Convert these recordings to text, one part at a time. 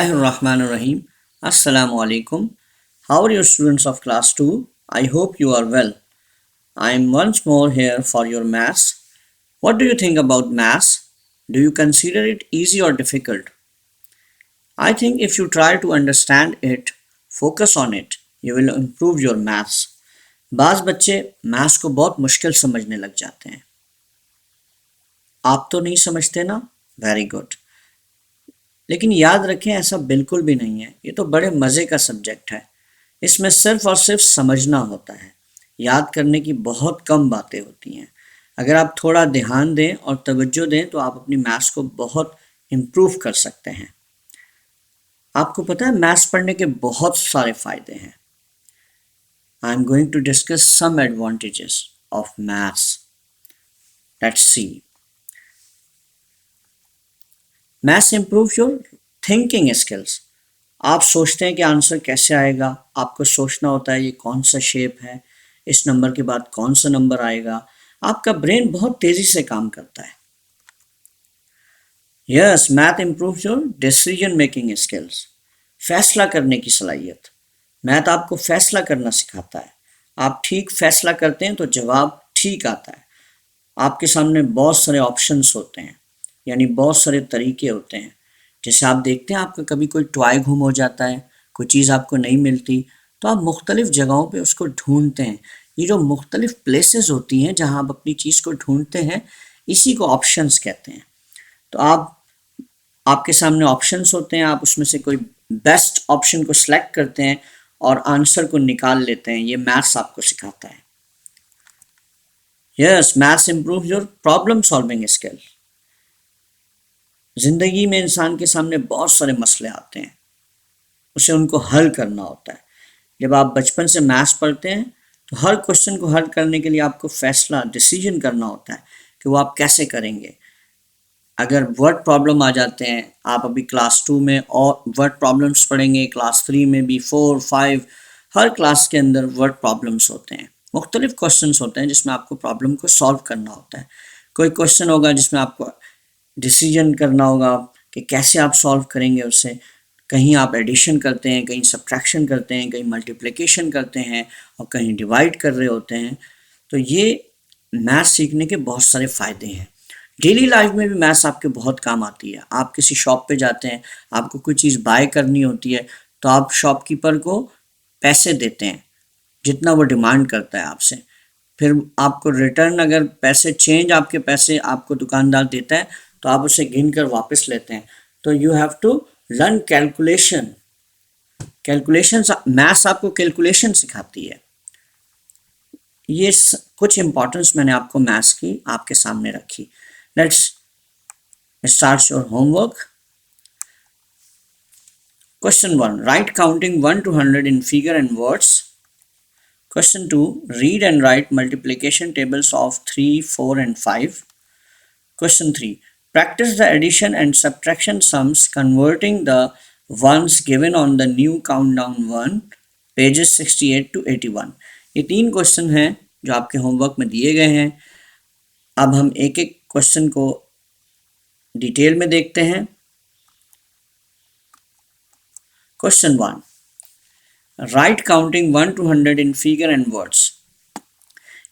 Bismillahirrahmanirrahim. Assalamu alaikum. How are your students of class 2? I hope you are well. I am once more here for your maths. What do you think about maths? Do you consider it easy or difficult? I think if you try to understand it, focus on it, you will improve your maths. बाज़ बच्चे maths को बहुत मुश्किल समझने लग जाते हैं. आप तो नहीं समझते ना? Very good. लेकिन याद रखें ऐसा बिल्कुल भी नहीं है. ये तो बड़े मज़े का सब्जेक्ट है. इसमें सिर्फ और सिर्फ समझना होता है. याद करने की बहुत कम बातें होती हैं. अगर आप थोड़ा ध्यान दें और तवज्जो दें तो आप अपनी मैथ्स को बहुत इम्प्रूव कर सकते हैं. आपको पता है मैथ्स पढ़ने के बहुत सारे फ़ायदे हैं. I am going to discuss some advantages of maths. Let's see. Maths improve your thinking skills. आप सोचते हैं कि आंसर कैसे आएगा. आपको सोचना होता है ये कौन सा शेप है, इस नंबर के बाद कौन सा नंबर आएगा. आपका ब्रेन बहुत तेज़ी से काम करता है. Yes, math improve your decision making skills. फैसला करने की सलाहियत. मैथ आपको फैसला करना सिखाता है. आप ठीक फैसला करते हैं तो जवाब ठीक आता है. आपके सामने बहुत सारे ऑप्शंस होते हैं, यानी बहुत सारे तरीके होते हैं. जैसे आप देखते हैं आपका कभी कोई टॉय गुम हो जाता है, कोई चीज़ आपको नहीं मिलती, तो आप मुख्तलिफ़ जगहों पे उसको ढूंढते हैं. ये जो मुख्तलिफ़ प्लेसेस होती हैं जहां आप अपनी चीज़ को ढूंढते हैं, इसी को ऑप्शंस कहते हैं. तो आपके सामने ऑप्शंस होते हैं, आप उसमें से कोई बेस्ट ऑप्शन को सिलेक्ट करते हैं और आंसर को निकाल लेते हैं. ये मैथ्स आपको सिखाता है. Yes, maths improve your problem solving skill. ज़िंदगी में इंसान के सामने बहुत सारे मसले आते हैं, उसे उनको हल करना होता है. जब आप बचपन से मैथ्स पढ़ते हैं तो हर क्वेश्चन को हल करने के लिए आपको फैसला डिसीजन करना होता है कि वो आप कैसे करेंगे. अगर वर्ड प्रॉब्लम आ जाते हैं, आप अभी क्लास 2 में और वर्ड प्रॉब्लम्स पढ़ेंगे, क्लास 3 में भी, 4, 5, हर क्लास के अंदर वर्ड प्रॉब्लम्स होते हैं. मुख्तलिफ क्वेश्चंस होते हैं जिसमें आपको प्रॉब्लम को सॉल्व करना होता है. कोई क्वेश्चन होगा जिसमें आपको डिसीजन करना होगा कि कैसे आप सॉल्व करेंगे उसे. कहीं आप एडिशन करते हैं, कहीं सब्ट्रैक्शन करते हैं, कहीं मल्टीप्लिकेशन करते हैं और कहीं डिवाइड कर रहे होते हैं. तो ये मैथ्स सीखने के बहुत सारे फ़ायदे हैं. डेली लाइफ में भी मैथ्स आपके बहुत काम आती है. आप किसी शॉप पे जाते हैं, आपको कोई चीज़ बाय करनी होती है, तो आप शॉपकीपर को पैसे देते हैं जितना वो डिमांड करता है आपसे. फिर आपको रिटर्न अगर पैसे चेंज आपके पैसे आपको दुकानदार देता है तो आप उसे गिन कर वापस लेते हैं. तो you have to learn calculation. Maths आपको कैलकुलेशन सिखाती है. ये कुछ इंपॉर्टेंस मैंने आपको मैथ्स की आपके सामने रखी. Let's start your homework. Question 1, right counting 1 to 100 in figure and words. Question 2, read and write multiplication tables of 3, 4 and 5. Question 3, practice the addition and subtraction sums converting the ones given on the new countdown 1, pages 68 to 81. ये 3 question हैं जो आपके homework में दिए गए हैं. अब हम एक एक क्वेश्चन को डिटेल में देखते हैं. Question 1, right counting 1 to 100 in figure and words.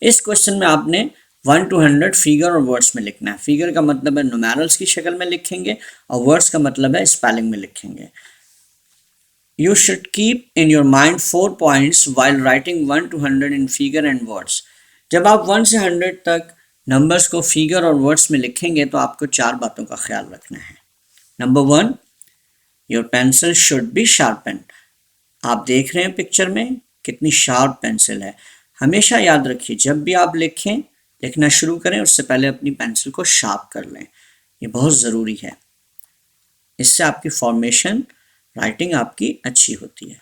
इस क्वेश्चन में आपने 1 to 100 फिगर और वर्ड्स में लिखना है. फिगर का मतलब है न्यूमेरल्स की शक्ल में लिखेंगे और वर्ड्स का मतलब है स्पेलिंग में लिखेंगे. You should keep in your mind 4 points while writing 1 to 100 in figure and words. जब आप 1 से 100 तक नंबर्स को फिगर और वर्ड्स में लिखेंगे तो आपको 4 बातों का ख्याल रखना है. Number 1, your pencil should be sharpen. आप देख रहे हैं पिक्चर में कितनी शार्प पेंसिल है. हमेशा याद रखिए जब भी आप लिखना शुरू करें उससे पहले अपनी पेंसिल को शार्प कर लें. ये बहुत ज़रूरी है. इससे आपकी फॉर्मेशन राइटिंग आपकी अच्छी होती है.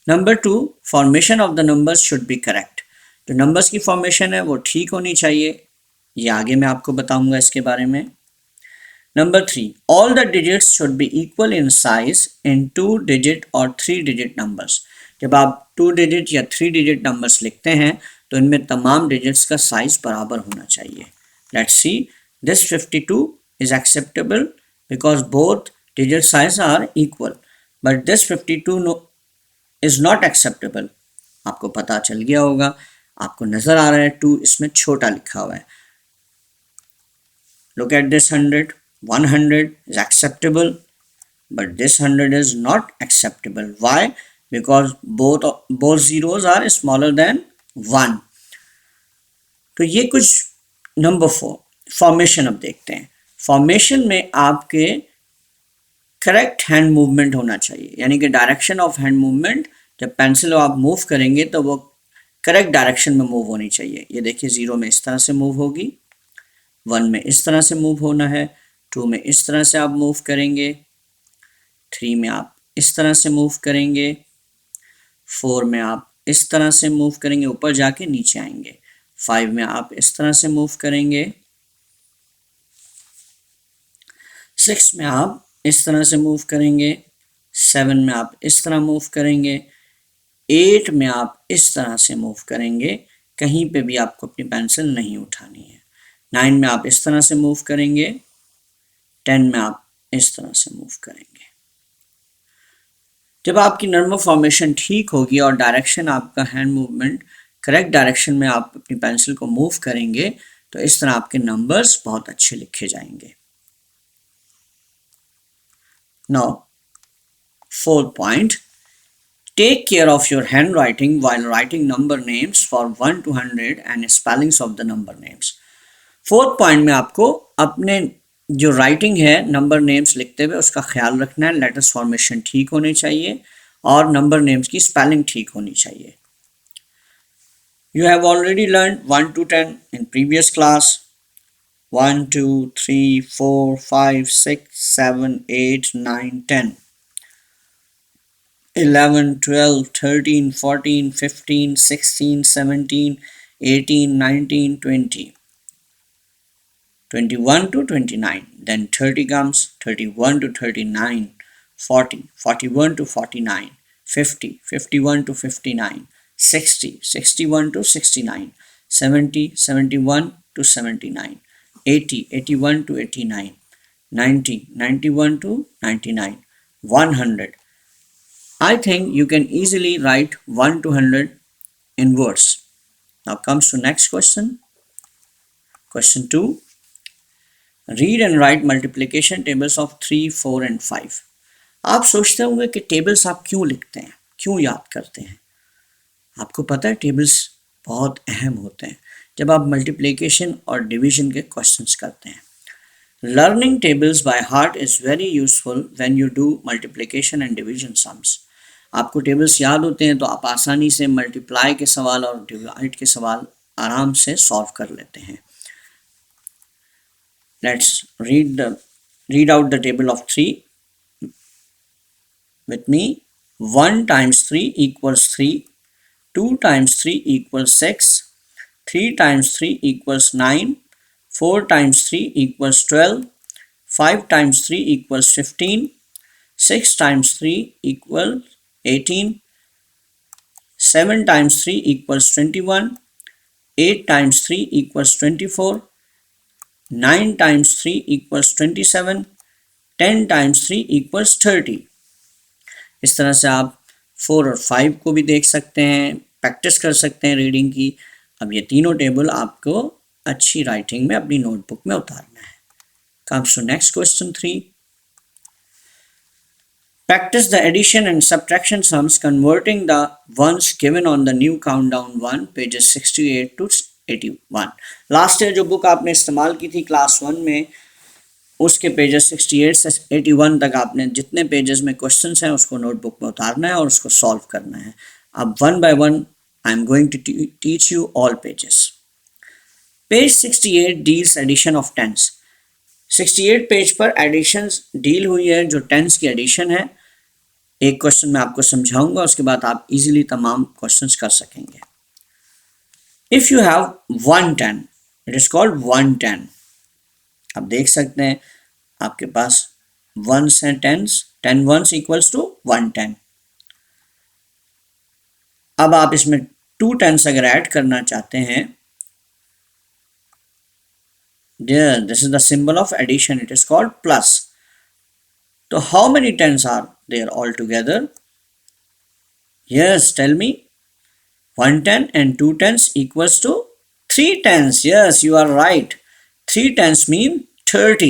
Number 2, formation of the numbers should be correct. जो नंबर्स की फॉर्मेशन है वो ठीक होनी चाहिए. ये आगे मैं आपको बताऊंगा इसके बारे में. Number 3, all the digits should be equal in size in 2 digit और 3 digit नंबर्स. जब आप 2 digit या 3 digit नंबर्स लिखते हैं तो इनमें तमाम डिजिट्स का साइज बराबर होना चाहिए. Let's see, this 52 is acceptable because both digit size are equal, but this 52 is not acceptable. आपको पता चल गया होगा, आपको नजर आ रहा है 2 इसमें छोटा लिखा हुआ है. Look at this 100. 100 is acceptable, but this 100 is not acceptable. Why? Because both zeros are smaller than 1. तो ये कुछ नंबर 4 फॉर्मेशन अब देखते हैं. फॉर्मेशन में आपके करेक्ट हैंड मूवमेंट होना चाहिए, यानी कि डायरेक्शन ऑफ हैंड मूवमेंट, जब पेंसिल आप मूव करेंगे तो वो करेक्ट डायरेक्शन में मूव होनी चाहिए. ये देखिए 0 में इस तरह से मूव होगी, 1 में इस तरह से मूव होना है, 2 में इस तरह से आप मूव करेंगे, 3 में आप इस तरह से मूव करेंगे, 4 में आप इस तरह से मूव करेंगे, ऊपर जाके नीचे आएंगे, 5 में आप इस तरह से मूव करेंगे, 6 में आप इस तरह से मूव करेंगे, 7 में आप इस तरह मूव करेंगे, 8 में आप इस तरह से मूव करेंगे, कहीं पे भी आपको अपनी पेंसिल नहीं उठानी है, 9 में आप इस तरह से मूव करेंगे, 10 में आप इस तरह से मूव करेंगे. जब आपकी नॉर्मल फॉर्मेशन ठीक होगी और डायरेक्शन आपका हैंड मूवमेंट करेक्ट डायरेक्शन में आप अपनी पेंसिल को मूव करेंगे तो इस तरह आपके नंबर्स बहुत अच्छे लिखे जाएंगे. Now, 4th point, take care of your handwriting while writing number names for 1 to 100 and spellings of the number names. 4th point में आपको अपने जो राइटिंग है नंबर नेम्स लिखते हुए उसका ख्याल रखना है. लेटर्स फॉर्मेशन ठीक होने चाहिए और नंबर नेम्स की स्पेलिंग ठीक होनी चाहिए. You have already learned 1 to 10 in previous class. 1, 2, 3, 4, 5, 6, 7, 8, 9, 10, 11, 12, 13, 14, 15, 16, 17, 18, 19, 20, 21 to 29. Then 30 comes, 31 to 39, 40, 41 to 49, 50, 51 to 59, 60, 61 to 69, 70, 71 to 79, 80, 81 to 89, 90, 91 to 99, 100. I think you can easily write 1 to 100 in words. Now comes to next question. Question 2. Read and write multiplication tables of 3, 4 and 5. आप सोचते होंगे कि tables आप क्यों लिखते हैं, क्यों याद करते हैं. आपको पता है टेबल्स बहुत अहम होते हैं जब आप मल्टीप्लिकेशन और डिवीजन के क्वेश्चंस करते हैं. Learning tables by heart is very useful when you do multiplication and division sums. आपको टेबल्स याद होते हैं तो आप आसानी से मल्टीप्लाई के सवाल और डिवाइड के सवाल आराम से सॉल्व कर लेते हैं. Let's read out the table of 3 with me. 1 times 3 equals 3, 2 times 3 equals 6, 3 times 3 equals 9, 4 times 3 equals 12, 5 times 3 equals 15, 6 times 3 equals 18, 7 times 3 equals 21, 8 times 3 equals 24, 9 times 3 equals 27, 10 times 3 equals 30. इस तरह से आप 4 और 5 को भी देख सकते हैं, प्रैक्टिस कर सकते हैं रीडिंग की. अब ये तीनों टेबल आपको अच्छी राइटिंग में अपनी नोटबुक में उतारना है. Comes to next question 3. Practice the addition and subtraction sums converting the ones given on the new countdown 1, pages 68 to 81. Last year जो बुक आपने इस्तेमाल की थी क्लास 1 में, उसके पेजेस 68 से 81 तक आपने जितने पेजेस में क्वेश्चंस हैं उसको नोटबुक में उतारना है और उसको सॉल्व करना है. अब 1 by 1 I am going to teach you all pages. Page 68 deals addition of tens. 68 page पर एडिशंस डील हुई है जो टेंस की एडिशन है. एक क्वेश्चन मैं आपको समझाऊंगा, उसके बाद आप इजीली तमाम क्वेश्चंस कर सकेंगे. If you have 110, it is called 110. आप देख सकते हैं आपके पास वंस हैं, 10 वंस इक्वल्स टू 110. अब आप इसमें 2 10s अगर ऐड करना चाहते हैं, this is the symbol of addition, it is called plus. तो how many tens are there altogether? Yes, tell me. 1 10 and 2 tens equals to 3 tens. Yes, you are right. 3 tens mean 30.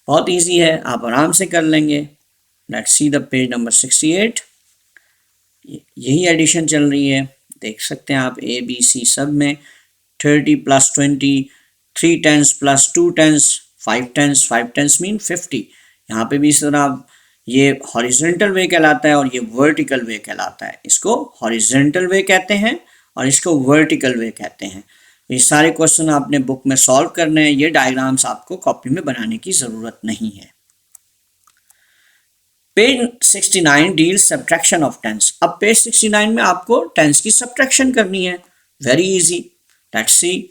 बहुत easy है, आप आराम से कर लेंगे. Let's see the page number 68. यही addition चल रही है, देख सकते हैं आप ए बी सी सब में. 30 plus 20, 3 tens plus 2 tens, 5 tens mean 50. यहाँ पे भी इस तरह ये हॉरिजॉन्टल वे कहलाता है और ये वर्टिकल वे कहलाता है. इसको हॉरिजॉन्टल वे कहते हैं और इसको वर्टिकल वे कहते हैं. ये सारे क्वेश्चन आपने बुक में सॉल्व करने हैं. ये डायग्राम्स आपको कॉपी में बनाने की ज़रूरत नहीं है. Page 69 deals subtraction of tens. अब पेज 69 में आपको टेंस की सब्ट्रैक्शन करनी है. Very easy. Let's see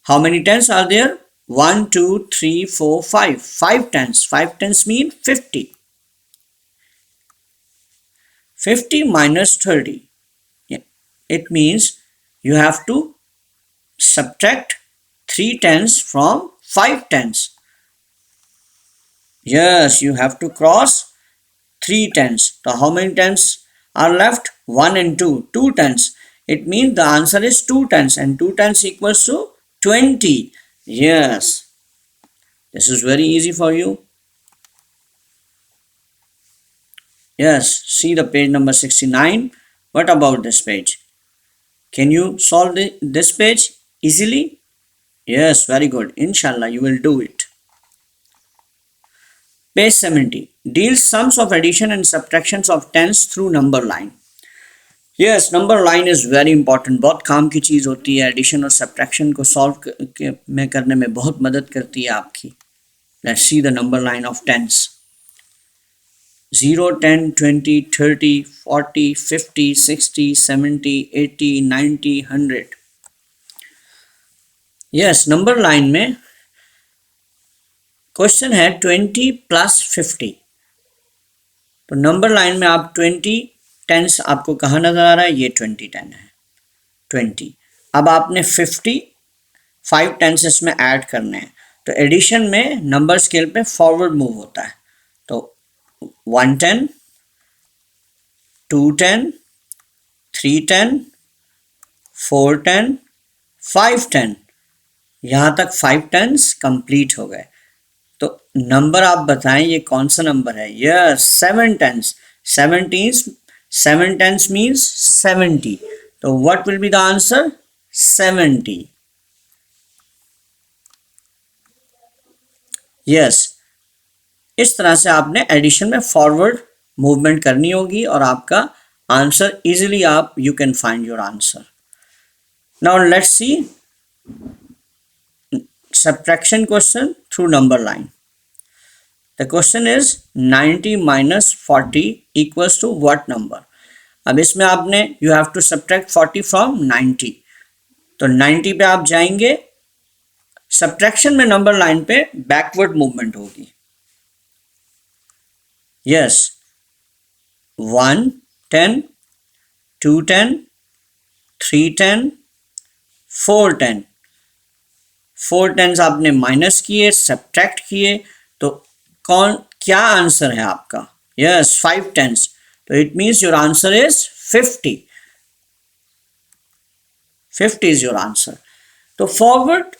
how many tens are there. 1 2 3 4 5. 5 tens. 5 tens mean 50. 50 minus 30. Yeah. It means you have to subtract 3 tens from 5 tens. Yes, you have to cross 3 tens. So how many tens are left? 1 and 2. 2 tens. It means the answer is 2 tens and 2 tens equals to 20. Yes, this is very easy for you. Yes, see the page number 69. What about this page? Can you solve this page easily? Yes, very good. Inshallah, you will do it. Page 70 deals sums of addition and subtractions of tens through number line. Yes, number line is very important. बहुत काम की चीज़ होती है. Addition और subtraction को solve में करने में बहुत मदद करती है आपकी. Let's see the number line of tens. 0 10 20 30 40 50 60 70 80 90 100. Yes, number line में क्वेश्चन है 20 प्लस 50. तो नंबर लाइन में आप 20 टेंस आपको कहाँ नज़र आ रहा है? ये 20 10 है. 20. अब आपने 55 टेंस इसमें ऐड करने हैं. तो एडिशन में नंबर स्केल पे फॉरवर्ड मूव होता है. तो 1 10, 2 10, 3 10, 4 10, 5 10. यहाँ तक 5 टेंस कंप्लीट हो गए. तो नंबर आप बताएं ये कौन सा नंबर है? Yes, 7 tens. 7 tens means 70. So what will be the answer? 70. Yes. इस तरह से आपने एडिशन में फॉरवर्ड मूवमेंट करनी होगी और आपका आंसर इजीली आप you can find your answer. Now let's C subtraction question through number line. The question is 90 minus 40 equals to what number? अब इसमें आपने you have to subtract 40 from 90. तो 90 पे आप जाएंगे. सब्ट्रैक्शन में नंबर लाइन पे बैकवर्ड मूवमेंट होगी. यस, 1 10, 2 10, 3 10, 4 10. 4 टेंस आपने माइनस किए, सब्ट्रैक्ट किए, तो कौन क्या आंसर है आपका? Yes, 5 tens. तो it means your answer is 50. 50 is your answer. तो फॉरवर्ड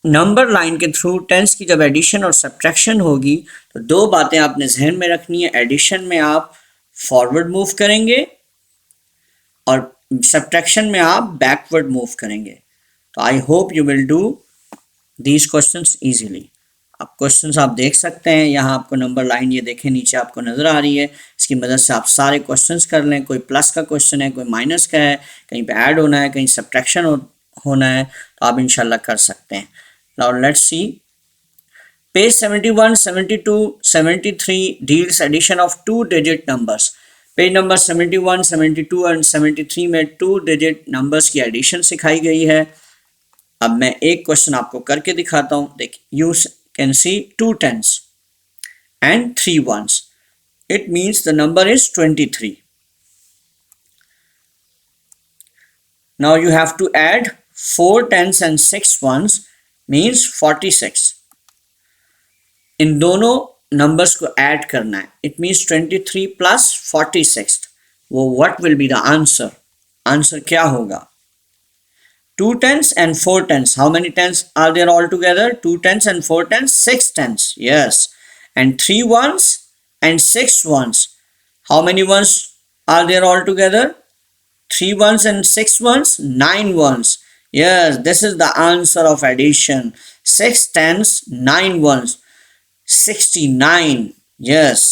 नंबर लाइन के थ्रू टेंस की जब एडिशन और सब्ट्रैक्शन होगी तो दो बातें आपने जहन में रखनी है. एडिशन में आप फॉरवर्ड मूव करेंगे और सब्ट्रैक्शन में आप बैकवर्ड मूव करेंगे. तो I hope you will do these questions easily. आप क्वेश्चंस आप देख सकते हैं. यहाँ आपको नंबर लाइन ये देखें नीचे आपको नज़र आ रही है. इसकी मदद से आप सारे क्वेश्चंस कर लें. कोई प्लस का क्वेश्चन है, कोई माइनस का है, कहीं पे ऐड होना है, कहीं सब्ट्रैक्शन होना है, तो आप इंशाल्लाह कर सकते हैं. Now let's see page 71, 72, 73 deals addition of 2 digit numbers. Page number 71, 72 and 73 में 2 डिजिट नंबर्स की एडिशन सिखाई गई है. अब मैं एक क्वेश्चन आपको करके दिखाता हूँ. देखिए, you can see 2 tens and 3 ones. It means the number is 23. Now you have to add 4 tens and 6 ones means 46. इन दोनों नंबर्स को ऐड करना है, इट मीन्स 23 प्लस 46, वो what will be the answer, answer क्या होगा? 2 tens and 4 tens. How many tens are there all together? 2 tens and 4 tens, 6 tens. Yes. And 3 ones and 6 ones. How many ones are there all together? 3 ones and 6 ones, 9 ones. Yes, this is the answer of addition. 6 tens, 9 ones, 69. Yes,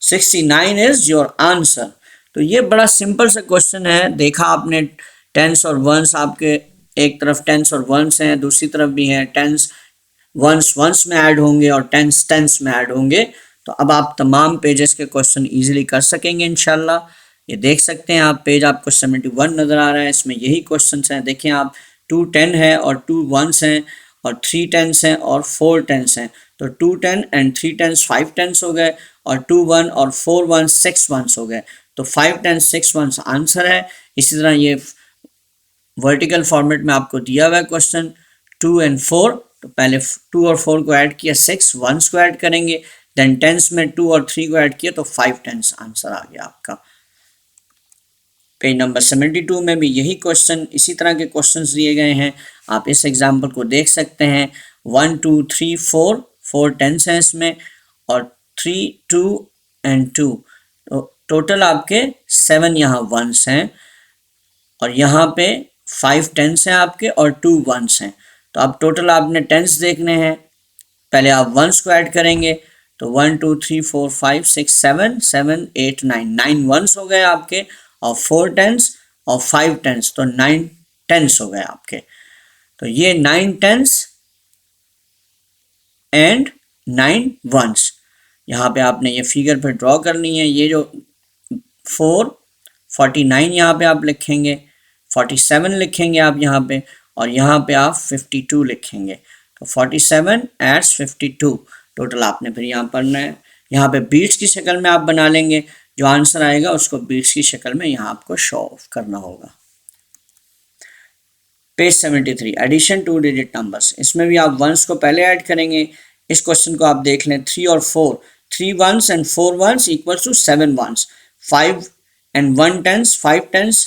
69 is your answer. तो ये बड़ा simple सा question है। देखा आपने, tense और once आपके एक तरफ टेंस और वंस हैं, दूसरी तरफ भी हैं टेंस, वंस वंस में ऐड होंगे और टेंस टेंस में ऐड होंगे। तो अब आप तमाम पेजेस के क्वेश्चन इजीली कर सकेंगे इंशाल्लाह। ये देख सकते हैं आप, पेज आपको 71 नज़र आ रहा है, इसमें यही क्वेश्चन हैं। देखें आप, 2 10 है और 2 वंस हैं और 3 टेंस हैं और 4 टेंस हैं। तो 2 10 एंड 3 टेंस 5 टेंस हो गए और 2 1 और 4 1 6 वंस हो गए। तो 5 टेंस 6 वंस आंसर है। इसी तरह ये वर्टिकल फॉर्मेट में आपको दिया हुआ है क्वेश्चन 2 and 4, तो पहले 2 और 4 को ऐड किया, 6 वंस को ऐड करेंगे, देन टेंस में 2 और 3 को ऐड किया तो 5 टेंस आंसर आ गया आपका। पेज नंबर 72 में भी यही क्वेश्चन, इसी तरह के क्वेश्चंस दिए गए हैं। आप इस एग्जाम्पल को देख सकते हैं। 1 2 3 4, 4 टेंस हैं इसमें और 3 2 and 2, तो टोटल आपके 7 यहाँ वंस हैं और यहाँ पे 5 टेंस हैं आपके और 2 वंस हैं। तो अब टोटल आपने टेंस देखने हैं, पहले आप वंस को ऐड करेंगे। तो 1 2 3 4 5 6 7 7 8 9, 9 वंस हो गए आपके और 4 टेंस और 5 टेंस, तो 9 टेंस हो गए आपके। तो ये 9 टेंस एंड 9 वंस, यहाँ पे आपने ये फिगर पे ड्रॉ करनी है। ये जो 4 49 यहाँ पे आप लिखेंगे, 47 लिखेंगे आप यहाँ पे, और यहाँ पे आप 52 लिखेंगे। तो 47 एड्स 52, टोटल आपने फिर यहाँ पढ़ना है। यहाँ पे बीट्स की शक्ल में आप बना लेंगे, जो आंसर आएगा उसको बीट्स की शक्ल में यहाँ आपको शो ऑफ करना होगा। पेज 73, एडिशन 2 डिजिट नंबर्स, इसमें भी आप वंस को पहले ऐड करेंगे। इस क्वेश्चन को आप देख लें, 3 और 4, 3 ones and 4 ones equals to 7 ones, 5 and 1 tens, 5 tens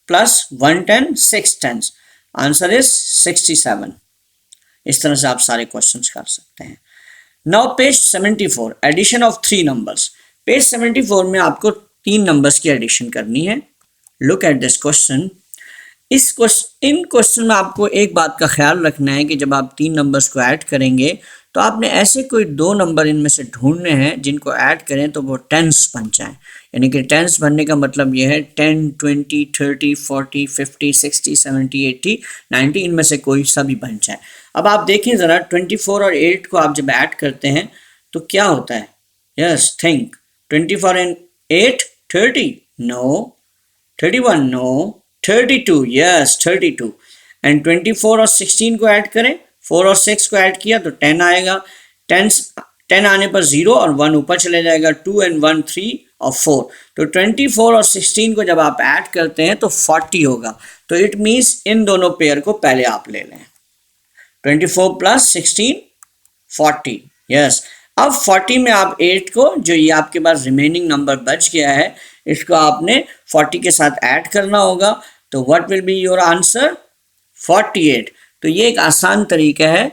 plus 1 10, 6 tens, answer is 67। इस तरह से आप सारे क्वेश्चंस कर सकते हैं। Now page 74, addition of 3 numbers. Page 74 में आपको 3 नंबर्स की एडिशन करनी है। Look at this question. इन क्वेश्चन में आपको एक बात का ख्याल रखना है कि जब आप 3 नंबर्स को ऐड करेंगे तो आपने ऐसे कोई 2 नंबर इनमें से ढूंढने हैं जिनको ऐड करें तो वो टेंस बन जाएं। यानी कि टेंस बनने का मतलब ये है 10 20 30 40 50 60 70 80 90, इनमें से कोई सा भी बन जाए। अब आप देखें ज़रा, 24 और 8 को आप जब ऐड करते हैं तो क्या होता है? Yes, think. 24 and 8 30, no. 31, no. 32, yes 32। And 24 और 16 को ऐड करें, 4 और 6 को ऐड किया तो 10 आएगा। 10 आने पर 0 और 1 ऊपर चले जाएगा, 2 and 1 3 और 4। तो 24 और 16 को जब आप ऐड करते हैं तो 40 होगा। तो इट मीन्स इन दोनों पेयर को पहले आप ले लें, 24 प्लस 16 40। यस, अब 40 में आप 8 को, जो ये आपके पास रिमेनिंग नंबर बच गया है, इसको आपने 40 के साथ ऐड करना होगा। तो what will be your answer? 48। तो ये एक आसान तरीका है।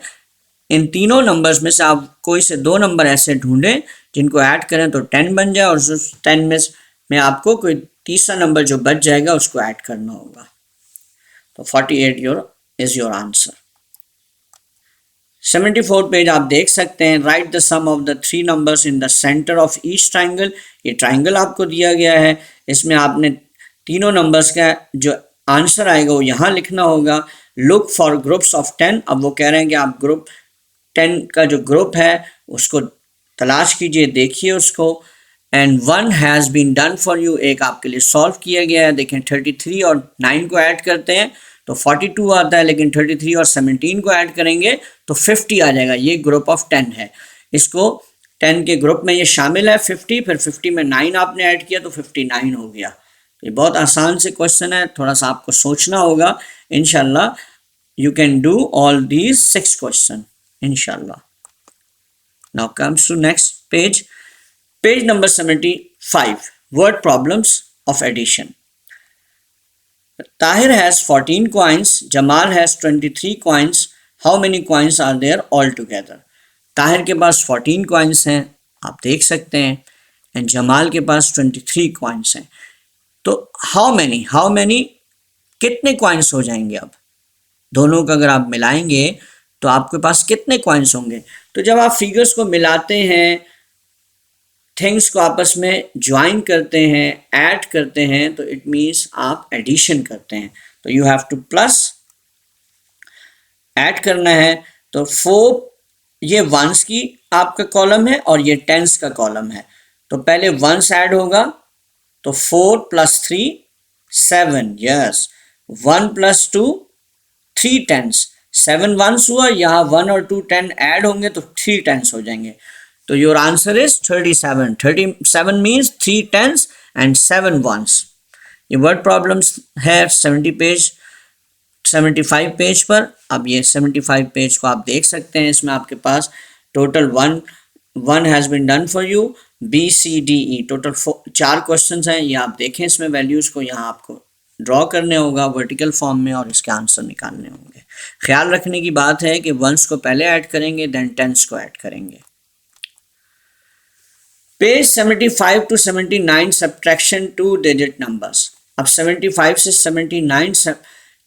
इन तीनों नंबर्स में से आप कोई से 2 नंबर ऐसे ढूंढें जिनको ऐड करें तो 10 बन जाए, और उस 10 में आपको कोई तीसरा नंबर जो बच जाएगा उसको ऐड करना होगा। तो 48 इज योर आंसर। 74 पेज आप देख सकते हैं। Write the sum of the 3 numbers in the centre of each triangle. ये ट्राइंगल आपको दिया गया है, इसमें आपने तीनों नंबर्स का जो आंसर आएगा वो यहाँ लिखना होगा। Look for groups of 10। अब वो कह रहे हैं कि आप ग्रुप 10 का जो ग्रुप है उसको तलाश कीजिए, देखिए उसको। And 1 has been done for you, एक आपके लिए सॉल्व किया गया है। देखें 33 और 9 को ऐड करते हैं तो 42 आता है, लेकिन 33 और 17 को ऐड करेंगे तो 50 आ जाएगा। ये ग्रुप ऑफ 10 है, इसको 10 के ग्रुप में ये शामिल है 50, फिर 50 में 9 आपने ऐड किया तो 59 हो गया। ये बहुत आसान से क्वेश्चन है, थोड़ा सा आपको सोचना होगा। इंशाल्लाह you can do all these 6 question इंशाल्लाह। Now comes to next page. Page number 75. Word problems of addition. Tahir has 14 coins. Jamal has 23 coins. How many coins are there altogether? Tahir के पास 14 coins हैं, आप देख सकते हैं, एंड जमाल के पास 23 coins हैं. तो how many कितने coins हो जाएंगे? अब दोनों का अगर आप मिलाएंगे तो आपके पास कितने coins होंगे? तो जब आप फिगर्स को मिलाते हैं, थिंग्स को आपस में ज्वाइन करते हैं, ऐड करते हैं, तो इट मीन्स आप एडिशन करते हैं. तो you have two plus add करना है. तो 4 ये वंस की आपका कॉलम है और ये टेंस का कॉलम है. तो पहले वंस ऐड होगा, तो 4 + 3 7. Yes, 1 + 2 3 tense. 7 वंस हुआ, यहाँ 1 और 2 10 ऐड होंगे तो 3 टेंस हो जाएंगे. तो your answer is 37. 37 means 3 tens and 7 ones. ये वर्ड प्रॉब्लम्स है 75 पेज पर. अब ये 75 पेज को आप देख सकते हैं. इसमें आपके पास total one has been done for you. BCDE total 4 question हैं. ये आप देखें, इसमें वैल्यूज़ को यहाँ आपको ड्रॉ करने होगा वर्टिकल फॉर्म में और इसके आंसर निकालने होंगे. ख्याल रखने की बात है कि वंस को पहले ऐड करेंगे, देन टेंस को ऐड करेंगे. Page 75 to 79 subtraction 2 digit numbers. अब 75 से 79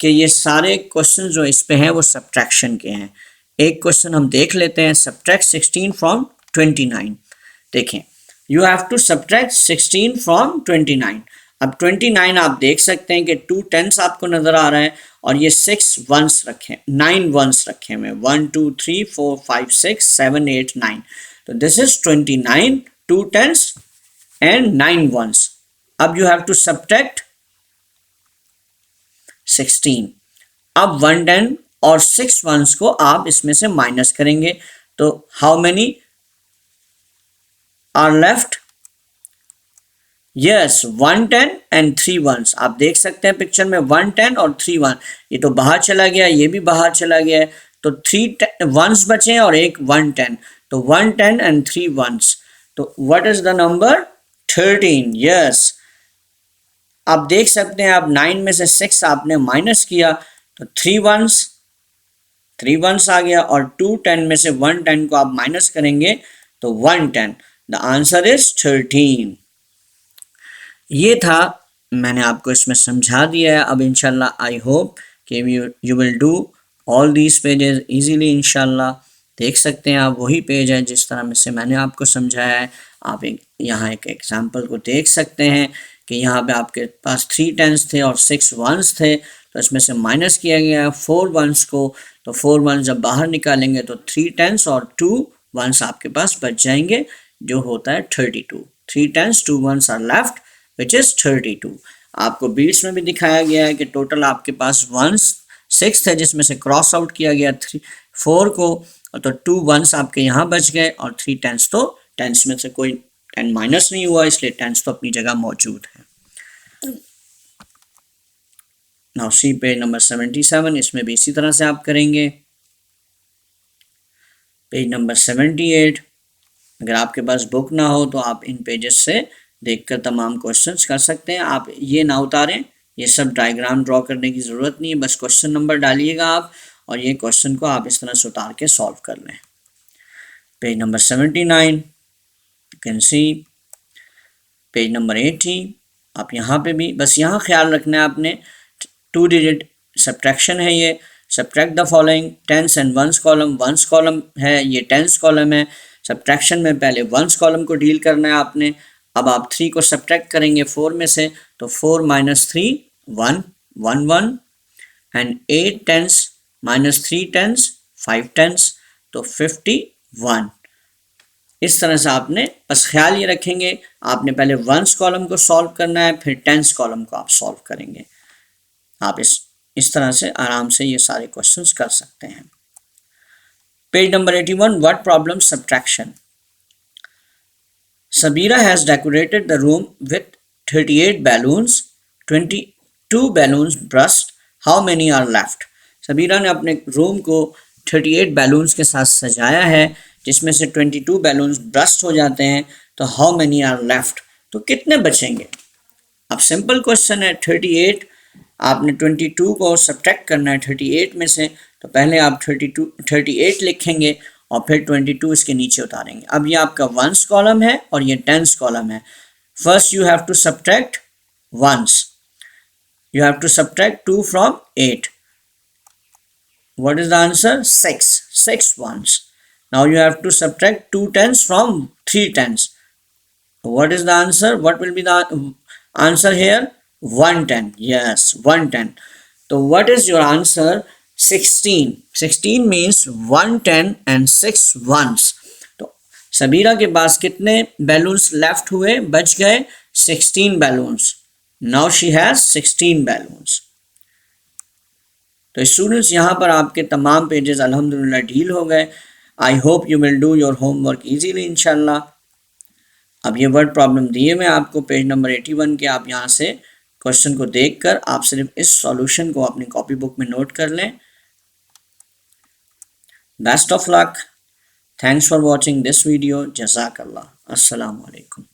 के ये सारे क्वेश्चन जो इस पे हैं वो सब्ट्रैक्शन के हैं. एक क्वेश्चन हम देख लेते हैं. Subtract 16 from 29. देखें, you have to subtract 16 from 29. अब 29 आप देख सकते हैं कि 2 टेंस आपको नज़र आ रहा है और ये 6 वंस रखे, 9 वंस रखे हुए. 1 2 3 4 5 6 7 8 9. तो this is 29, 2 tens and 9 ones. अब you have to subtract 16. अब 1 10 और 6 ones को आप इसमें से माइनस करेंगे. तो how many are left? Yes, 1 10 and 3 ones. आप देख सकते हैं पिक्चर में 1 10 और 3 1. ये तो बाहर चला गया, ये भी बाहर चला गया है. तो 3 ones बचे और एक 1 10. तो 1 10 and 3 ones. तो what is the number? 13. Yes. आप देख सकते हैं, आप 9 में से 6 आपने माइनस किया तो 3 वंस आ गया और 2 10 में से 1 10 को आप माइनस करेंगे तो 1 10. The answer is 13. ये था, मैंने आपको इसमें समझा दिया है. अब इंशाल्लाह आई होप कि you will do all these pages easily. इंशाल्लाह देख सकते हैं आप, वही पेज है जिस तरह से मैंने आपको समझाया है. आप यहाँ एक एग्जांपल को देख सकते हैं कि यहाँ पे आपके पास 3 टेंस थे और 6 वंस थे. तो इसमें से माइनस किया गया है 4 वंस को. तो 4 वंस जब बाहर निकालेंगे तो 3 टेंस और 2 वंस आपके पास बच जाएंगे, जो होता है 32. 3 tens 2 ones are left which is 32. आपको बीट्स में भी दिखाया गया है कि टोटल आपके पास वंस 6 थे जिसमें से क्रॉस आउट किया गया 4 को. तो 2 वंस आपके यहाँ बच गए और 3 टेंस. तो टेंस में से कोई 10 माइनस नहीं हुआ, इसलिए टेंस तो अपनी जगह मौजूद है. Now see page number 77. इसमें भी इसी तरह से आप करेंगे. Page number 78. अगर आपके पास बुक ना हो तो आप इन पेजेस से देखकर तमाम क्वेश्चंस कर सकते हैं. आप ये ना उतारें, ये सब डायग्राम ड्रॉ करने की ज़रूरत नहीं है. बस क्वेश्चन नंबर डालिएगा आप और ये क्वेश्चन को आप इस तरह से उतार के सॉल्व कर लें. Page number 79 you can see. Page number 80. आप यहाँ पे भी बस यहाँ ख्याल रखना है आपने, 2 डिजिट सब्ट्रैक्शन है ये. Subtract the following tens and ones column. Ones column है, ये टेंस कॉलम है. सब्ट्रैक्शन में पहले वंस कॉलम को डील करना है आपने. अब आप 3 को सब्ट्रैक्ट करेंगे 4 में से, तो 4 - 3 1 1 1 एंड 8 टेंस -3 टेंस 5 टेंस, तो 51. इस तरह से आपने बस ख्याल ये रखेंगे, आपने पहले वंस कॉलम को सॉल्व करना है, फिर टेंस कॉलम को आप सॉल्व करेंगे. आप इस तरह से आराम से ये सारे क्वेश्चंस कर सकते हैं. Page number 81. Word problem subtraction. Sabira has decorated the room with 38 balloons. 22 balloons burst. How many are left? Sabira ने अपने रूम को 38 बैलून्स के साथ सजाया है. जिसमें से 22 बैलून्स ब्रस्ट हो जाते हैं, तो हाउ मेनी आर लेफ्ट, तो कितने बचेंगे। अब सिंपल क्वेश्चन है, 38 आपने 22 को सब्ट्रैक्ट करना है 38 में से, तो पहले आप 38 लिखेंगे और फिर 22 इसके नीचे उतारेंगे। अब ये आपका वंस कॉलम है और ये टेंस कॉलम है। First you have to subtract ones, you have to subtract 2 from 8. What is the answer? 6 ones. Now you have to subtract 2 tens from 3 tens. What is the answer? What will be the answer here? 110. Yes, 110. So what is your answer? 16. 16 means 110 and 6 ones. तो सबीरा के पास कितने balloons left हुए, बच गए 16 balloons. Now she has 16 balloons. तो students यहाँ पर आपके तमाम पेजेस अल्हम्दुलिल्लाह डील हो गए। I hope you will do your homework easily इंशाल्लाह। अब ये वर्ड प्रॉब्लम दिए मैं आपको पेज नंबर 81 के, आप यहाँ से क्वेश्चन को देखकर आप सिर्फ इस सॉल्यूशन को अपनी कॉपी बुक में नोट कर लें। Best of luck, thanks for watching this video, जज़ाकल्लाह, अस्सलाम वालेकुम।